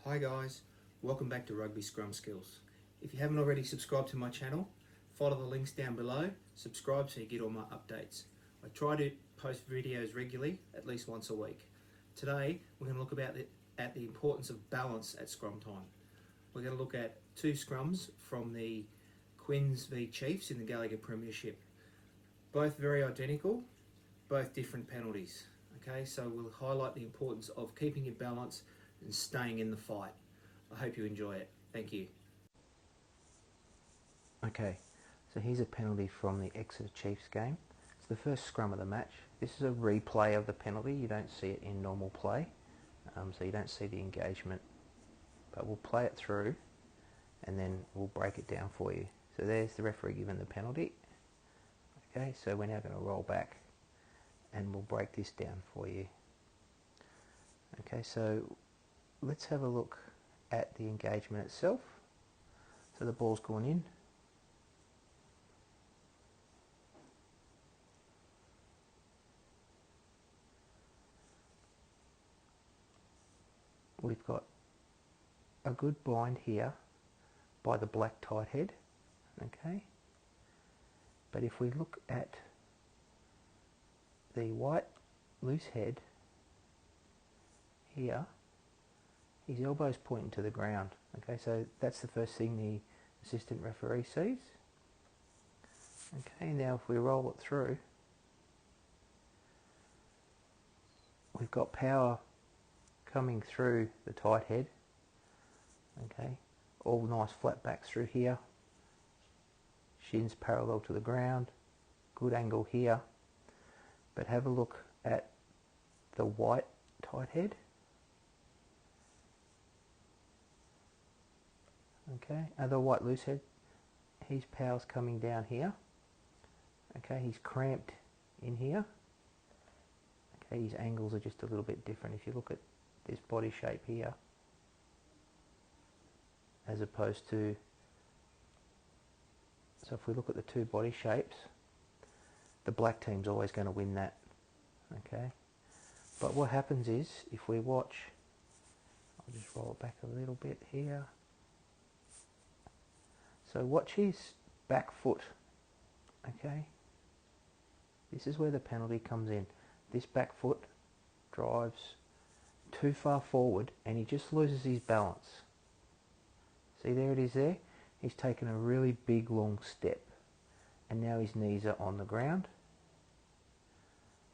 Hi guys, welcome back to Rugby Scrum Skills. If you haven't already subscribed to my channel, follow the links down below, subscribe so you get all my updates. I try to post videos regularly, at least once a week. Today we're going to look at the importance of balance at scrum time. We're going to look at two scrums from the Quins v Chiefs in the Gallagher Premiership. Both very identical, both different penalties. Okay, so we'll highlight the importance of keeping your balance and staying in the fight. I hope you enjoy it. Thank you. Okay, so here's a penalty from the Exeter Chiefs game. It's the first scrum of the match. This is a replay of the penalty. You don't see it in normal play, so you don't see the engagement. But we'll play it through and then we'll break it down for you. So there's the referee giving the penalty. Okay, so we're now going to roll back and we'll break this down for you. Okay, so let's have a look at the engagement itself. So the ball's gone in. We've got a good bind here by the black tight head, okay? But if we look at the white loose head here, his elbow's pointing to the ground, okay? So that's the first thing the assistant referee sees. Okay, now if we roll it through, we've got power coming through the tight head, okay, all nice flat backs through here, shins parallel to the ground, good angle here. But have a look at the white tight head, okay, the white loose head, his power's coming down here, okay, he's cramped in here, okay, his angles are just a little bit different if you look at this body shape here as opposed to, so if we look at the two body shapes, the black team's always going to win that, okay. But what happens is, if we watch, I'll just roll it back a little bit here, so watch his back foot, okay, this is where the penalty comes in. This back foot drives too far forward and he just loses his balance. See, there it is there. He's taken a really big long step and now his knees are on the ground.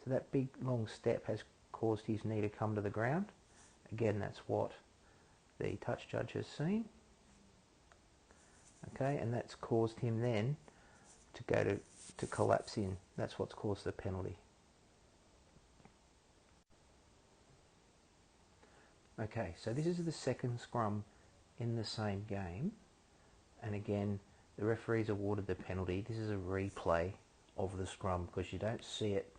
So that big long step has caused his knee to come to the ground. Again, that's what the touch judge has seen. Okay, and that's caused him then to go to collapse in. That's what's caused the penalty. Okay, so this is the second scrum in the same game, and again the referee's awarded the penalty. This is a replay of the scrum because you don't see it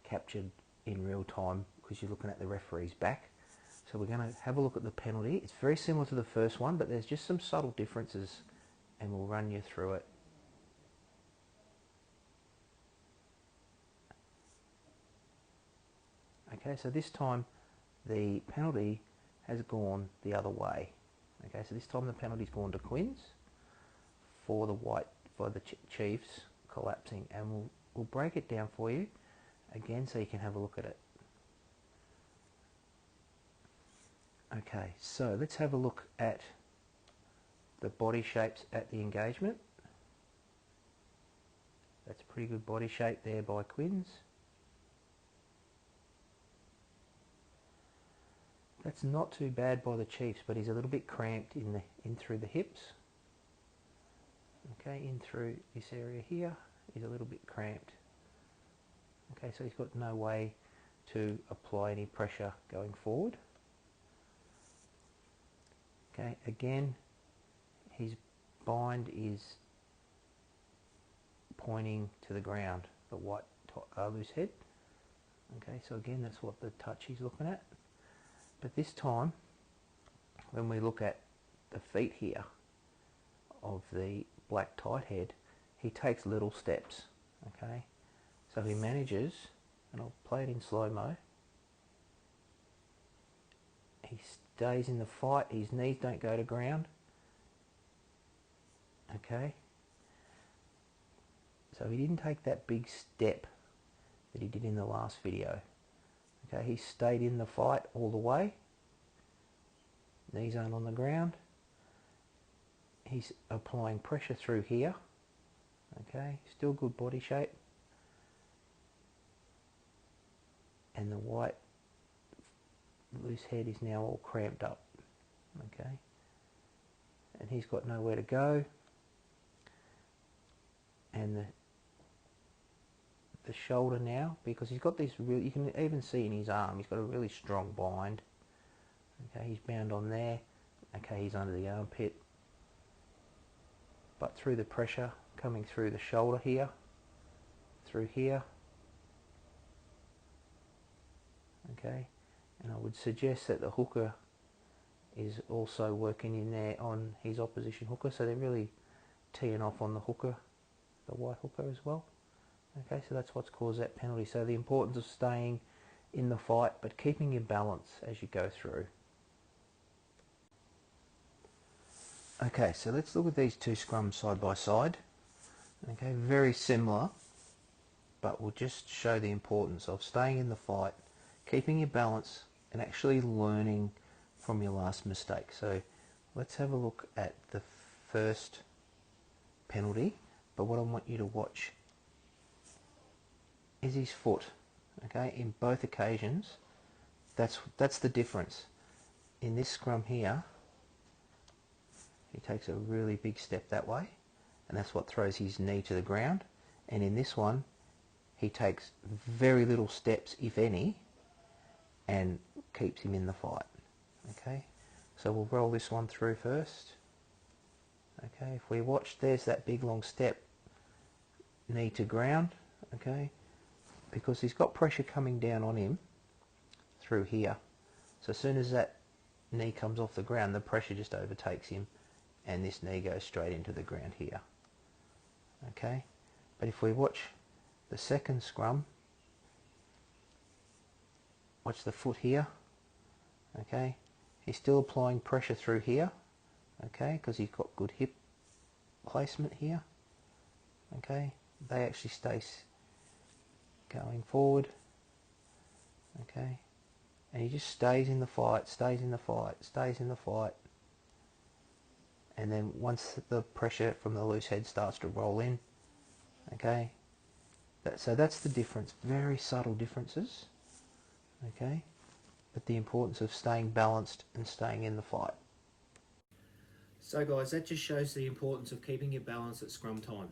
captured in real time because you're looking at the referee's back. So we're going to have a look at the penalty. It's very similar to the first one, but there's just some subtle differences and we'll run you through it. Okay, so this time the penalty has gone the other way. Okay, so this time the penalty's gone to Quins for the Chiefs collapsing, and we'll break it down for you again so you can have a look at it. Okay, so let's have a look at the body shapes at the engagement. That's a pretty good body shape there by Quins. That's not too bad by the Chiefs, but he's a little bit cramped in through the hips. Okay, in through this area here, he's a little bit cramped. Okay, so he's got no way to apply any pressure going forward. Okay, again, his bind is pointing to the ground, the white loose head. Okay, so again, that's what the touch he's looking at. But this time, when we look at the feet here of the black tight head, he takes little steps, okay? So he manages, and I'll play it in slow-mo, he stays in the fight, his knees don't go to ground. Okay, so he didn't take that big step that he did in the last video. Okay, he stayed in the fight all the way. Knees aren't on the ground. He's applying pressure through here. Okay, still good body shape. And the white loose head is now all cramped up. Okay, and he's got nowhere to go. And the shoulder now, because he's got this real, you can even see in his arm, he's got a really strong bind. Okay, he's bound on there. Okay, he's under the armpit. But through the pressure coming through the shoulder here, through here. Okay, and I would suggest that the hooker is also working in there on his opposition hooker, so they're really teeing off on the hooker, the white hooker as well. Okay, so that's what's caused that penalty. So the importance of staying in the fight but keeping your balance as you go through. Okay, so let's look at these two scrums side by side. Okay, very similar, but we'll just show the importance of staying in the fight, keeping your balance, and actually learning from your last mistake. So let's have a look at the first penalty, but what I want you to watch is his foot. Okay, in both occasions, that's the difference. In this scrum here, he takes a really big step that way, and that's what throws his knee to the ground. And in this one, he takes very little steps, if any, and keeps him in the fight. Okay, so we'll roll this one through first. Okay, if we watch, there's that big long step, knee to ground. Okay, because he's got pressure coming down on him through here. So as soon as that knee comes off the ground, the pressure just overtakes him, and this knee goes straight into the ground here. Okay, but if we watch the second scrum, watch the foot here. Okay, he's still applying pressure through here. Okay, because he's got good hip placement here. Okay, they actually stay going forward. Okay, and he just stays in the fight, stays in the fight, stays in the fight. And then once the pressure from the loose head starts to roll in, okay, so that's the difference. Very subtle differences, okay, but the importance of staying balanced and staying in the fight. So guys, that just shows the importance of keeping your balance at scrum time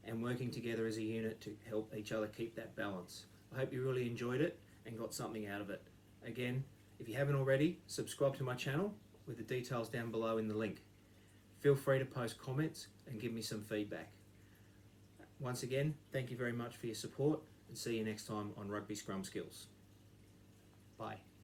and working together as a unit to help each other keep that balance. I hope you really enjoyed it and got something out of it. Again, if you haven't already, subscribe to my channel with the details down below in the link. Feel free to post comments and give me some feedback. Once again, thank you very much for your support, and see you next time on Rugby Scrum Skills. Bye.